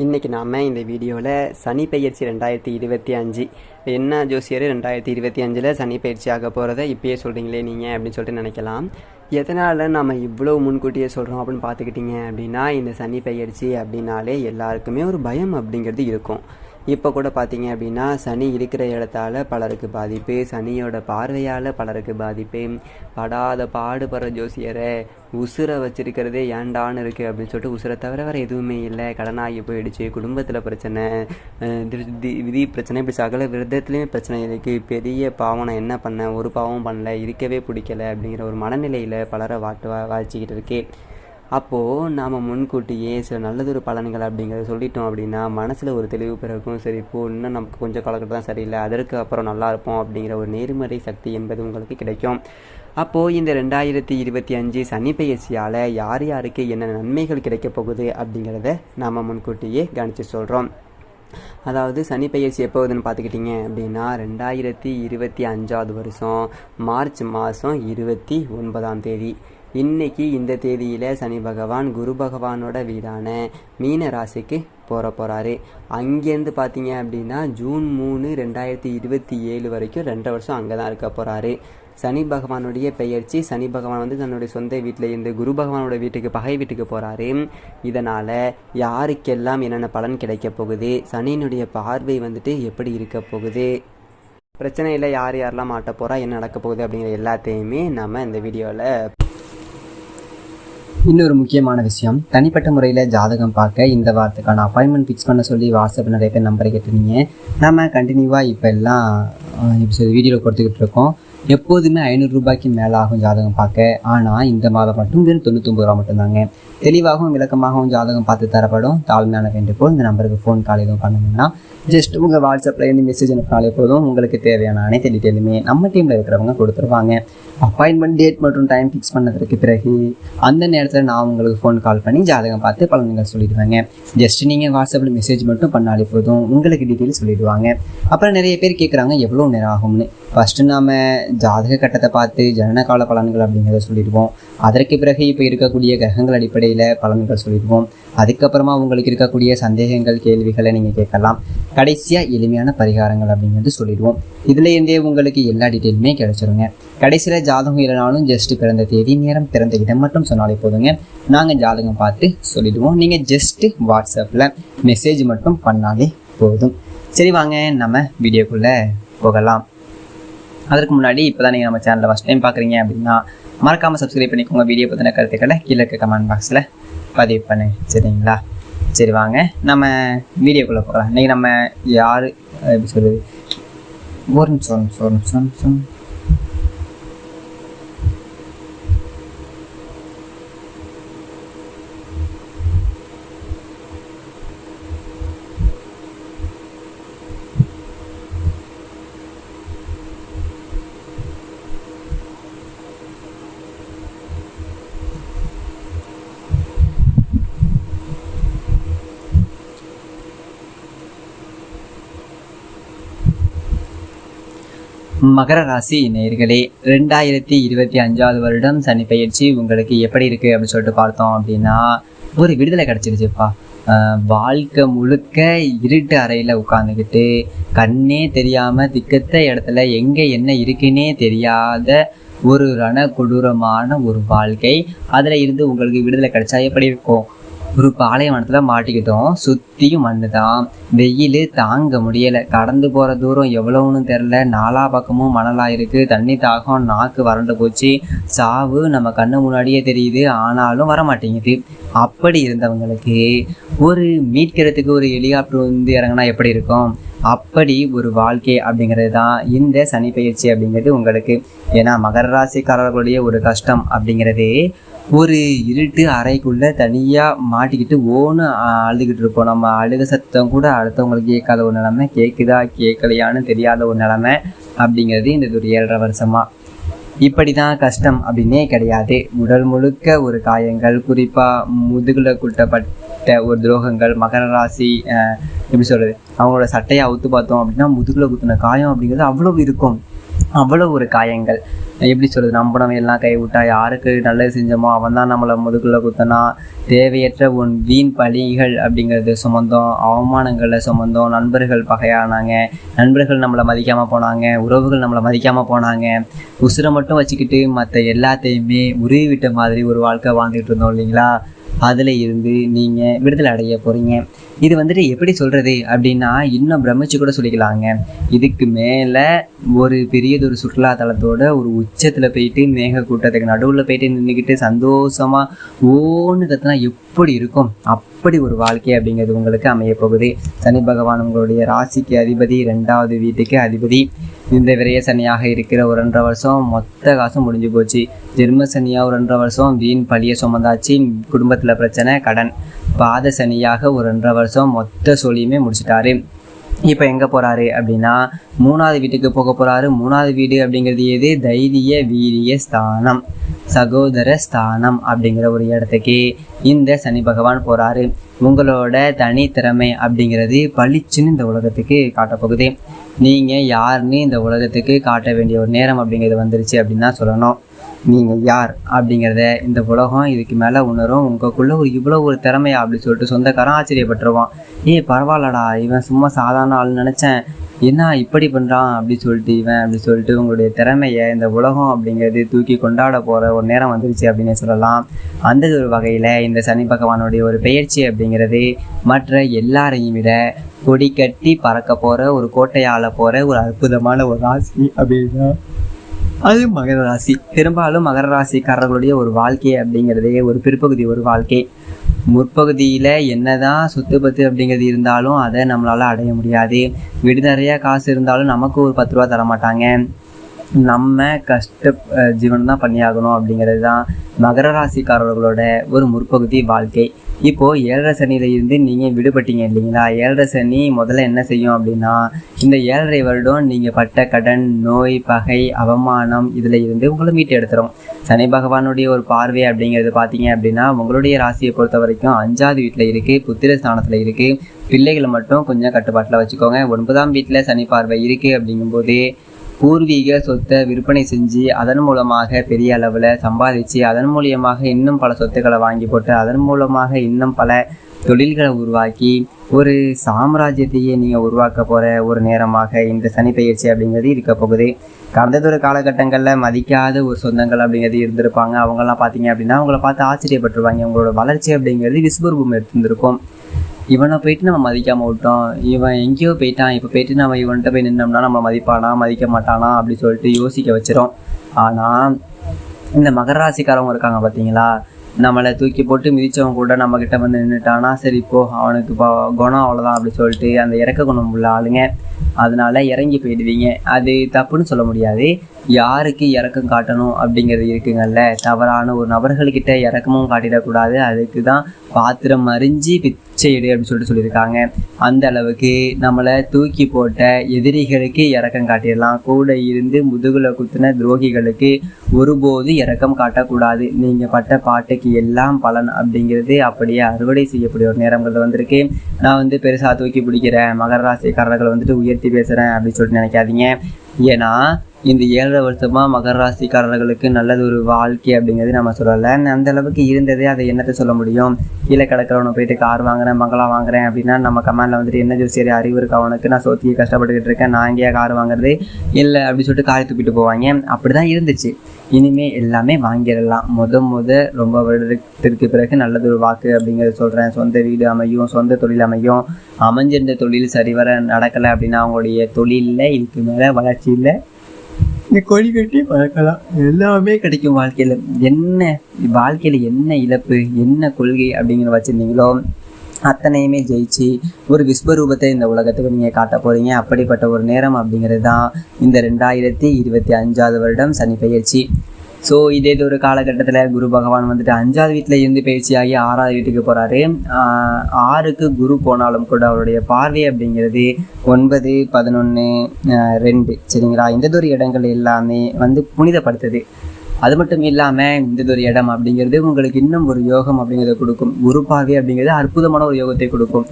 இன்றைக்கி நாம் இந்த வீடியோவில் சனி பெயர்ச்சி 2025 என்ன ஜோசியர் 2025 சனி பயிற்சி ஆக போகிறத இப்பயே சொல்கிறீங்களே நீங்கள் அப்படின்னு சொல்லிட்டு நினைக்கலாம். எதனால் நம்ம இவ்வளோ முன்கூட்டியே சொல்கிறோம் அப்படின்னு பார்த்துக்கிட்டிங்க அப்படின்னா, இந்த சனி பெயர்ச்சி அப்படின்னாலே எல்லாருக்குமே ஒரு பயம் அப்படிங்கிறது இருக்கும். இப்போ கூட பார்த்தீங்க அப்படின்னா, சனி இருக்கிற இடத்தால் பலருக்கு பாதிப்பு, சனியோட பார்வையால் பலருக்கு பாதிப்பு. படாத பாடுபடுற ஜோசியரை உசுரை வச்சிருக்கிறதே ஏண்டான்னு இருக்குது அப்படின்னு சொல்லிட்டு உசுரை தவிர வேறு எதுவுமே இல்லை, கடனாகி போயிடுச்சு, குடும்பத்தில் பிரச்சனை, விதி பிரச்சனை, இப்படி சகல விரதத்துலேயுமே பிரச்சனை இருக்குது, பெரிய பாவம் நான் என்ன பண்ணேன், ஒரு பாவமும் பண்ணல, இருக்கவே பிடிக்கல அப்படிங்கிற ஒரு மனநிலையில் பலரை வாழ்ச்சிக்கிட்டு இருக்கே. அப்போது நாம் முன்கூட்டியே சில நல்லதொரு பலன்கள் அப்படிங்கிறத சொல்லிட்டோம் அப்படின்னா மனசில் ஒரு தெளிவு பிறக்கும். சரி, இப்போது இன்னும் நமக்கு கொஞ்சம் காலகட்டம் தான் சரியில்லை, அதற்கு அப்புறம் நல்லா இருப்போம் அப்படிங்கிற ஒரு நேர்மறை சக்தி என்பது உங்களுக்கு கிடைக்கும். அப்போது இந்த 2025 சனி பெயர்ச்சியால் யார் யாருக்கு என்ன நன்மைகள் கிடைக்கப் போகுது அப்படிங்கிறத நாம் முன்கூட்டியே கணிச்சு சொல்கிறோம். அதாவது சனி பெயர்ச்சி எப்போ வருதுன்னு பார்த்துக்கிட்டிங்க அப்படின்னா 2025 வருஷம் மார்ச் மாதம் 29ஆம் தேதி. இன்றைக்கி இந்த தேதியில் சனி பகவான் குரு பகவானோட வீடான மீன ராசிக்கு போகிறாரு. அங்கேருந்து பார்த்தீங்க அப்படின்னா ஜூன் 3, 2027 வரைக்கும் 2 வருஷம் அங்கே தான் இருக்க போகிறாரு. சனி பகவானுடைய பெயர்ச்சி, சனி பகவான் வந்து தன்னுடைய சொந்த வீட்டில் இருந்து குரு பகவானோட வீட்டுக்கு, பகை வீட்டுக்கு போகிறாரு. இதனால் யாருக்கெல்லாம் என்னென்ன பலன் கிடைக்க போகுது, சனியினுடைய பார்வை வந்துட்டு எப்படி இருக்க போகுது, பிரச்சனையில் யார் யாரெல்லாம் மாட்ட போகிறா, என்ன நடக்க போகுது அப்படிங்கிற எல்லாத்தையுமே நம்ம இந்த வீடியோவில். இன்னொரு முக்கியமான விஷயம், தனிப்பட்ட முறையில் ஜாதகம் பார்க்க இந்த வாரத்துக்கான அப்பாயின்மெண்ட் ஃபிக்ஸ் பண்ண சொல்லி வாட்ஸ்அப்பில் நிறைய பேர் நம்பரை கேட்டிருந்தீங்க. நம்ம கண்டினியூவாக இப்போ எல்லாம் வீடியோவில் கொடுத்துக்கிட்டு இருக்கோம். எப்போதுமே 500 ரூபாய்க்கு மேலே ஆகும் ஜாதகம் பார்க்க. ஆனால் இந்த மாதம் மட்டும் வெறும் 99 ரூபா மட்டும்தாங்க. தெளிவாகவும் விளக்கமாகவும் ஜாதகம் பார்த்து தரப்படும். தாழ்மையான வேண்டுகோள், இந்த நம்பருக்கு ஃபோன் கால் எதுவும் பண்ணணும்னா ஜஸ்ட் உங்கள் வாட்ஸ்அப்பில் இருந்து மெசேஜ் அனுப்பினாலே போதும். உங்களுக்கு தேவையான அனைத்து டீட்டெயிலுமே நம்ம டீமில் இருக்கிறவங்க கொடுத்துருவாங்க. அப்பாயின்மெண்ட் டேட் மற்றும் டைம் ஃபிக்ஸ் பண்ணதுக்கு பிறகு அந்த நேரத்தில் நான் உங்களுக்கு ஃபோன் கால் பண்ணி ஜாதகம் பார்த்து பலன்கள் சொல்லிடுவாங்க. ஜஸ்ட் நீங்கள் வாட்ஸ்அப்பில் மெசேஜ் மட்டும் பண்ணாலே போதும், உங்களுக்கு டீட்டெயில் சொல்லிடுவாங்க. அப்புறம் நிறைய பேர் கேட்குறாங்க எவ்வளோ நேரம் ஆகும்னு. ஃபஸ்ட்டு நாம் ஜாதக கட்டத்தை பார்த்து ஜனனகால பலன்கள் அப்படிங்கிறத சொல்லிடுவோம். அதற்கு பிறகு இப்போ இருக்கக்கூடிய கிரகங்கள் அடிப்படையில் பலன்கள் சொல்லிடுவோம். அதுக்கப்புறமா உங்களுக்கு இருக்கக்கூடிய சந்தேகங்கள், கேள்விகளை நீங்கள் கேட்கலாம். கடைசியாக எளிமையான பரிகாரங்கள் அப்படிங்கிறது சொல்லிடுவோம். இதில் இருந்தே உங்களுக்கு எல்லா டீட்டெயிலுமே கிடைச்சிருங்க. கடைசியில் ஜாதகம் இல்லைனாலும் ஜஸ்ட் பிறந்த தேதி, நேரம், பிறந்த இடம் மட்டும் சொன்னாலே போதுங்க, நாங்கள் ஜாதகம் பார்த்து சொல்லிடுவோம். நீங்கள் ஜஸ்ட்டு வாட்ஸ்அப்பில் மெசேஜ் மட்டும் பண்ணாலே போதும். சரி, வாங்க நம்ம வீடியோக்குள்ளே போகலாம். அதற்கு முன்னாடி இப்போ தான் நீங்கள் நம்ம சேனலில் ஃபஸ்ட் டைம் பார்க்குறீங்க அப்படின்னா மறக்காமல் சப்ஸ்கிரைப் பண்ணிக்கோங்க. வீடியோ பற்றின கருத்துக்களை கீழே இருக்க கமெண்ட் பாக்ஸில் பதிவு பண்ணு, சரிங்களா? சரி, வாங்க நம்ம வீடியோக்குள்ளே போகலாம். இன்றைக்கி நம்ம யார் எப்படி சொல்கிறது, ஒரு நிமிஷம் மகர ராசி நேயர்களே, 2025 வருடம் சனி பெயர்ச்சி உங்களுக்கு எப்படி இருக்குது அப்படின்னு சொல்லிட்டு பார்த்தோம் அப்படின்னா, ஒரு விடுதலை கிடச்சிருச்சுப்பா. வாழ்க்கை முழுக்க இருட்டு அறையில் உட்காந்துக்கிட்டு கண்ணே தெரியாமல் திக்கத்த இடத்துல எங்கே என்ன இருக்குன்னே தெரியாத ஒரு ரண-கொடூரமான ஒரு வாழ்க்கை. அதில் இருந்து உங்களுக்கு விடுதலை கிடைச்சா எப்படி இருக்கும்? ஒரு பாலைவனத்தில் மாட்டிக்கிட்டோம், சுற்றியும் மண்ணு தான், வெயில் தாங்க முடியலை, கடந்து போகிற தூரம் எவ்வளோன்னு தெரில, நாலா பக்கமும் மணலாக இருக்குது, தண்ணி தாகம், நாக்கு வறண்டு போச்சு, சாவு நம்ம கண்ணு முன்னாடியே தெரியுது, ஆனாலும் வர மாட்டேங்குது. அப்படி இருந்தவங்களுக்கு ஒரு மீட்கிறதுக்கு ஒரு ஹெலிகாப்டர் வந்து இறங்கினா எப்படி இருக்கும்? அப்படி ஒரு வாழ்க்கை அப்படிங்கிறது தான் இந்த சனி பெயர்ச்சி அப்படிங்கிறது உங்களுக்கு. ஏன்னா மகர ராசிக்காரர்களுடைய ஒரு கஷ்டம் அப்படிங்கிறது, ஒரு இருட்டு அறைக்குள்ளே தனியாக மாட்டிக்கிட்டு அழுதுகிட்டு இருப்போம். நம்ம அழுக சத்தம் கூட அடுத்தவங்களுக்கு கேட்காத ஒரு நிலைமை, கேட்குதா கேட்கலையான்னு தெரியாத ஒரு நிலைமை அப்படிங்கிறது இந்த ஒரு 7.5 வருஷமாக. இப்படி தான் கஷ்டம் அப்படின்னே கிடையாது. உடல் முழுக்க ஒரு காயங்கள், குறிப்பாக முதுகில் குட்டப்பட்ட ஒரு துரோகங்கள். மகர ராசி எப்படி சொல்கிறது, அவங்களோட சட்டையை அவுத்து பார்த்தோம் அப்படின்னா முதுகில் குத்தின காயம் அப்படிங்கிறது அவ்வளோ இருக்கும். அவ்வளோ ஒரு காயங்கள். எப்படி சொல்கிறது, நம்பினவன் எல்லாம் கைவிட்டா, யாருக்கு நல்லது செஞ்சோமோ அவன் தான் நம்மளை முதுகுல குத்தனா, தேவையற்ற வீண் பழிகள் அப்படிங்கிறது சுமந்தோம், அவமானங்களை சுமந்தோம், நண்பர்கள் பகையானாங்க, நண்பர்கள் நம்மளை மதிக்காமல் போனாங்க, உறவுகள் நம்மளை மதிக்காமல் போனாங்க, உசுரை மட்டும் வச்சுக்கிட்டு மற்ற எல்லாத்தையுமே உருவி விட்ட மாதிரி ஒரு வாழ்க்கை வாழ்ந்துகிட்டு இருந்தோம் இல்லைங்களா. அதில் இருந்து நீங்கள் விடுதலை அடைய போகிறீங்க. இது வந்துட்டு எப்படி சொல்கிறது அப்படின்னா, இன்னும் பிரமிச்சு கூட சொல்லிக்கலாங்க. இதுக்கு மேலே ஒரு பெரியதொரு சுற்றுலாத்தலத்தோட ஒரு உச்சத்தில் போயிட்டு மேக கூட்டத்துக்கு நடுவில் போயிட்டு நின்றுக்கிட்டு சந்தோஷமாக ஓன்னு கத்துனா எப்படி இருக்கும், அப்படி ஒரு வாழ்க்கை அப்படிங்கிறது உங்களுக்கு அமைய போகுது. சனி பகவான் உங்களுடைய ராசிக்கு அதிபதி, 2வது வீட்டுக்கு அதிபதி. இந்த விரைய சனியாக இருக்கிற ஒரு 2.5 வருஷம் மொத்த காசும் முடிஞ்சு போச்சு. ஜென்ம சனியாக ஒரு 2.5 வருஷம் வீண் பழிய சுமந்தாச்சு, குடும்பத்தில் பிரச்சனை, கடன். பாத சனியாக ஒரு 2.5 வருஷம் மொத்த சொல்லியுமே முடிச்சிட்டாரு. இப்போ எங்கே போகிறாரு அப்படின்னா 3வது வீட்டுக்கு போக போகிறாரு. 3வது வீடு அப்படிங்கிறது எது? தைரிய வீரிய ஸ்தானம், சகோதர ஸ்தானம் அப்படிங்கிற ஒரு இடத்துக்கு இந்த சனி பகவான் போகிறாரு. உங்களோட தனித்திறமை அப்படிங்கிறது பளிச்சுன்னு இந்த உலகத்துக்கு காட்டப்போகுது. நீங்கள் யாருன்னு இந்த உலகத்துக்கு காட்ட வேண்டிய ஒரு நேரம் அப்படிங்கிறது வந்துருச்சு அப்படின்னு தான் சொல்லணும். நீங்கள் யார் அப்படிங்கிறத இந்த உலகம் இதுக்கு மேலே உணரும். உங்களுக்குள்ளே இவ்வளோ ஒரு திறமையா அப்படி சொல்லிட்டு சொந்தக்காரன் ஆச்சரியப்பட்டுருவான். பரவாயில்லடா, இவன் சும்மா சாதாரண ஆள் நினச்சேன், என்ன இப்படி பண்ணுறான் அப்படி சொல்லிட்டு இவன் அப்படி சொல்லிட்டு உங்களுடைய திறமையை இந்த உலகம் அப்படிங்கிறது தூக்கி கொண்டாட போகிற ஒரு நேரம் வந்துருச்சு அப்படின்னு சொல்லலாம். அந்த ஒரு வகையில் இந்த சனி பகவானுடைய ஒரு பெயர்ச்சி அப்படிங்கிறது மற்ற எல்லாரையும் விட கொடி கட்டி பறக்க போகிற ஒரு கோட்டையால் போகிற ஒரு அற்புதமான ஒரு ராசி அப்படின்னா அது மகர ராசி. பெரும்பாலும் மகர ராசிக்காரர்களுடைய ஒரு வாழ்க்கை அப்படிங்கிறதே ஒரு பிற்பகுதி ஒரு வாழ்க்கை. முற்பகுதியில் என்னதான் சொத்து பத்து அப்படிங்கிறது இருந்தாலும் அதை நம்மளால் அடைய முடியாது. வீடு நிறையா காசு இருந்தாலும் நமக்கு ஒரு 10 ரூபா தரமாட்டாங்க. நம்ம கஷ்ட ஜீவனம் தான் பண்ணியாகணும் அப்படிங்கிறது தான் மகர ராசிக்காரர்களோட ஒரு முற்பகுதி வாழ்க்கை. இப்போது 7.5 சனியில் இருந்து நீங்கள் விடுபட்டீங்க இல்லைங்களா. 7.5 சனி முதல்ல என்ன செய்யும் அப்படின்னா, இந்த 7.5 வருடம் நீங்கள் பட்ட கடன், நோய், பகை, அவமானம் இதில் இருந்து உங்களை மீட்டு எடுத்துரும். சனி பகவானுடைய ஒரு பார்வை அப்படிங்கிறது பார்த்தீங்க அப்படின்னா உங்களுடைய ராசியை பொறுத்த வரைக்கும் 5வது வீட்டில் இருக்குது, புத்திர ஸ்தானத்தில் இருக்குது. பிள்ளைகளை மட்டும் கொஞ்சம் கட்டுப்பாட்டில் வச்சுக்கோங்க. 9ஆம் வீட்டில் சனி பார்வை இருக்குது. அப்படிங்கும்போது பூர்வீக சொத்தை விற்பனை செஞ்சு அதன் மூலமாக பெரிய அளவில் சம்பாதிச்சு அதன் மூலியமாக இன்னும் பல சொத்துக்களை வாங்கி போட்டு அதன் மூலமாக இன்னும் பல தொழில்களை உருவாக்கி ஒரு சாம்ராஜ்யத்தையே நீங்கள் உருவாக்க போகிற ஒரு நேரமாக இந்த சனி பெயர்ச்சி அப்படிங்கிறது இருக்க போகுது. கடந்ததொரு காலகட்டங்களில் மதிக்காத ஒரு சொந்தங்கள் அப்படிங்கிறது இருந்திருப்பாங்க. அவங்கெல்லாம் பார்த்தீங்க அப்படின்னா அவங்கள பார்த்து ஆச்சரியப்பட்டுருவாங்க. அவங்களோட வளர்ச்சி அப்படிங்கிறது விஸ்வரூபம் எடுத்துருந்துருக்கும். இவனை போயிட்டு நம்ம மதிக்காமல் விட்டோம், இவன் எங்கேயோ போயிட்டான், இப்போ போயிட்டு நம்ம இவன்கிட்ட போய் நின்னோம்னா நம்ம மதிப்பானா மதிக்க மாட்டானா அப்படி சொல்லிட்டு யோசிக்க வச்சிரும். ஆனால் இந்த மகர ராசிக்காரவங்க இருக்காங்க பார்த்தீங்களா, நம்மளை தூக்கி போட்டு மிதித்தவங்க கூட நம்மக்கிட்ட வந்து நின்றுட்டானா சரி இப்போ அவனுக்கு குணம் அவ்வளோதான் அப்படி சொல்லிட்டு அந்த இறக்க குணம் உள்ள ஆளுங்க. அதனால இறங்கி போயிடுவீங்க. அது தப்புன்னு சொல்ல முடியாது. யாருக்கு இறக்கம் காட்டணும் அப்படிங்கிறது இருக்குங்கல்ல. தவறான ஒரு நபர்கள்கிட்ட இறக்கமும் காட்டிடக்கூடாது. அதுக்கு தான் பாத்திரம் அறிஞ்சு பிச்சை எடு அப்படின்னு சொல்லிட்டு சொல்லியிருக்காங்க. அந்த அளவுக்கு நம்மளை தூக்கி போட்ட எதிரிகளுக்கு இறக்கம் காட்டிடலாம். கூட இருந்து முதுகுல குத்தின துரோகிகளுக்கு ஒருபோது இறக்கம் காட்டக்கூடாது. நீங்கள் பட்ட பாட்டுக்கு எல்லாம் பலன் அப்படிங்கிறது அப்படியே அறுவடை செய்யக்கூடிய ஒரு நேரங்கள் வந்திருக்கு. நான் பெருசாக தூக்கி பிடிக்கிறேன், மகர ராசிக்காரர்களை உயர்த்தி பேசுகிறேன் அப்படின்னு சொல்லிட்டு நினைக்காதீங்க. ஏன்னா இந்த 7.5 வருஷமாக மகர ராசிக்காரர்களுக்கு நல்லது ஒரு வாழ்க்கை அப்படிங்கிறது நம்ம சொல்லலை. அந்த அளவுக்கு இருந்ததே அதை என்னத்தை சொல்ல முடியும். கீழே கிடக்கிறவனை போயிட்டு கார் வாங்குறேன், பங்களா வாங்குறேன் அப்படின்னா நம்ம கமெண்டில் என்ன ஜோசியர் அறிவு இருக்கு அவனுக்கு, நான் சோத்தியை கஷ்டப்பட்டுக்கிட்டு இருக்கேன், நான் எங்கேயா கார் வாங்குறது இல்லை அப்படின்னு சொல்லிட்டு காரை தூக்கிட்டு போவாங்க. அப்படி தான் இருந்துச்சு. இனிமேல் எல்லாமே வாங்கிடலாம். ரொம்ப வருடத்திற்கு பிறகு நல்லது ஒரு வாக்கு அப்படிங்கிறது சொல்கிறேன். சொந்த வீடு அமையும், சொந்த தொழில் அமையும். அமைஞ்சிருந்த தொழில் சரிவர நடக்கலை அப்படின்னா அவங்களுடைய தொழிலில் இதுக்கு மேலே வளர்ச்சி இல்லை, இந்த கொடி கட்டி பறக்கலாம், எல்லாமே கிடைக்கும். வாழ்க்கையில் என்ன இழப்பு, என்ன கொள்கை அப்படிங்கிற வச்சுருந்தீங்களோ அத்தனையுமே ஜெயிச்சு ஒரு விஸ்வரூபத்தை இந்த உலகத்துக்கு நீங்கள் காட்ட போகிறீங்க. அப்படிப்பட்ட ஒரு நேரம் அப்படிங்கிறது தான் இந்த 2025 வருடம் சனி பெயர்ச்சி. ஸோ இதே ஒரு காலகட்டத்தில் குரு பகவான் 5வது வீட்டில் இருந்து பயிற்சியாகி 6வது வீட்டுக்கு போகிறாரு. 6க்கு குரு போனாலும் கூட அவருடைய பார்வை அப்படிங்கிறது 9, 11, 2 சரிங்களா. இந்த ஒரு இடங்கள் எல்லாமே புனிதப்படுத்துது. அது மட்டும் இல்லாமல் இந்த ஒரு இடம் அப்படிங்கிறது உங்களுக்கு இன்னும் ஒரு யோகம் அப்படிங்கிறத கொடுக்கும். குரு பார்வை அப்படிங்கிறது அற்புதமான ஒரு யோகத்தை கொடுக்கும்.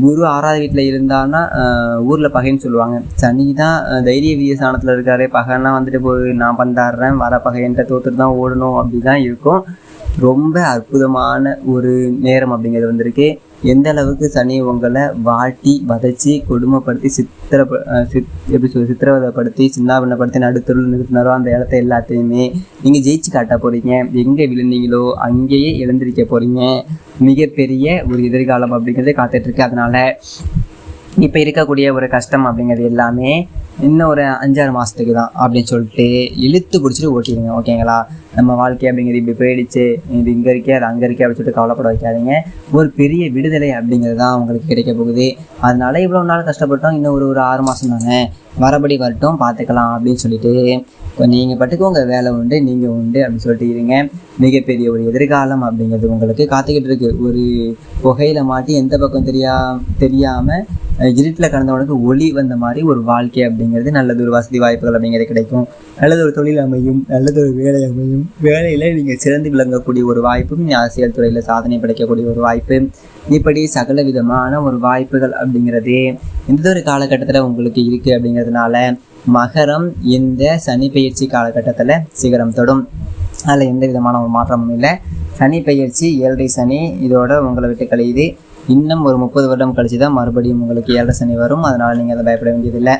குரு 6வது வீட்டில் இருந்தான்னா ஊரில் பகைன்னு சொல்லுவாங்க. சனி தான் தைரிய வீரிய ஸ்தானத்தில் இருக்காரு. பகைன்னா வந்துட்டு போய் நான் பந்தாடுறேன் வர பகைன்ற தோற்றுட்டு தான் ஓடணும் அப்படி தான் இருக்கும். ரொம்ப அற்புதமான ஒரு நேரம் அப்படிங்கிறது வந்திருக்கு. எந்த அளவுக்கு சனி உங்களை வாட்டி வதைச்சி கொடுமைப்படுத்தி சித்திரவதைப்படுத்தி சின்னாபின்னப்படுத்தி நடுத்தருள் நிறுத்தினாரோ அந்த இடத்த எல்லாத்தையுமே நீங்கள் ஜெயிச்சு காட்ட போகிறீங்க. எங்கே விழுந்தீங்களோ அங்கேயே எழுந்திருக்க போகிறீங்க. மிகப்பெரிய ஒரு எதிர்காலம் அப்படிங்கிறதே காத்துட்ருக்கு. அதனால் இப்போ இருக்கக்கூடிய ஒரு கஷ்டம் அப்படிங்கிறது எல்லாமே இன்னும் ஒரு 5-6 மாதத்துக்கு தான் அப்படின்னு சொல்லிட்டு இழுத்து பிடிச்சிட்டு ஓட்டிடுங்க. ஓகேங்களா? நம்ம வாழ்க்கை அப்படிங்கிறது இப்படி போயிடுச்சு, இது இங்கே இருக்கே அது அங்கே இருக்கே அப்படின்னு சொல்லிட்டு கவலைப்பட வைக்காதீங்க. ஒரு பெரிய விடுதலை அப்படிங்கிறது தான் உங்களுக்கு கிடைக்க போகுது. அதனால இவ்வளோ நாள் கஷ்டப்பட்டோம், இன்னும் ஒரு 6 மாதம் தானே, வரபடி வரட்டும் பார்த்துக்கலாம் அப்படின்னு சொல்லிட்டு நீங்கள் பட்டுக்கு உங்கள் வேலை உண்டு நீங்கள் உண்டு அப்படின்னு சொல்லிட்டு இருங்க. மிகப்பெரிய ஒரு எதிர்காலம் அப்படிங்கிறது உங்களுக்கு காத்துக்கிட்டு இருக்கு. ஒரு புகையில மாட்டி எந்த பக்கம் தெரியாமல் இருட்டில் கடந்தவனுக்கு ஒளி வந்த மாதிரி ஒரு வாழ்க்கை அப்படிங்கிறது, நல்லது ஒரு வசதி வாய்ப்புகள் அப்படிங்கிறது கிடைக்கும். நல்லது ஒரு தொழில் அமையும், நல்லது ஒரு வேலை அமையும். வேலையில் நீங்கள் சிறந்து விளங்கக்கூடிய ஒரு வாய்ப்பும், அரசியல் துறையில் சாதனை படைக்கக்கூடிய ஒரு வாய்ப்பு, இப்படி சகல விதமான ஒரு வாய்ப்புகள் அப்படிங்கிறது இந்த ஒரு காலகட்டத்தில் உங்களுக்கு இருக்குது. அப்படிங்கிறதுனால மகரம் இந்த சனி பயிற்சி காலகட்டத்தில் சிகரம் தொடும். அதில் எந்த விதமான ஒரு மாற்றமும் இல்லை. சனி பயிற்சி 7.5 சனி இதோட உங்களை விட்டு கழியுது. இன்னும் ஒரு 30 வருடம் கழிச்சு தான் மறுபடியும் உங்களுக்கு 7.5 சனி வரும். அதனால் நீங்கள் அதை பயப்பட வேண்டியதில்லை.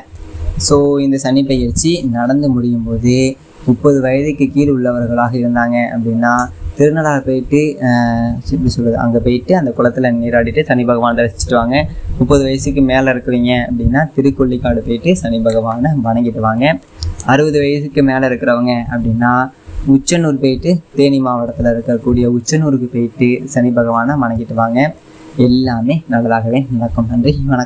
ஸோ இந்த சனி பயிற்சி நடந்து முடியும் போது 30 வயதுக்கு கீழ் உள்ளவர்களாக இருந்தாங்க அப்படின்னா திருநள்ளாறு போயிட்டு எப்படி சொல்கிறது, அங்கே போயிட்டு அந்த குளத்தில் நீராடிட்டு சனி பகவானை ரசிச்சுட்டு வாங்க. 30 வயசுக்கு மேலே இருக்கிறவங்க அப்படின்னா திருக்கொள்ளிக்காடு போயிட்டு சனி பகவானை வணங்கிட்டு வாங்க. 60 வயசுக்கு மேலே இருக்கிறவங்க அப்படின்னா உச்சனூர் போயிட்டு தேனி மாவட்டத்தில் இருக்கக்கூடிய உச்சனூருக்கு போயிட்டு சனி பகவானை வணங்கிட்டு வாங்க. எல்லாமே நல்லதாகவே நடக்கும். நன்றி, வணக்கம்.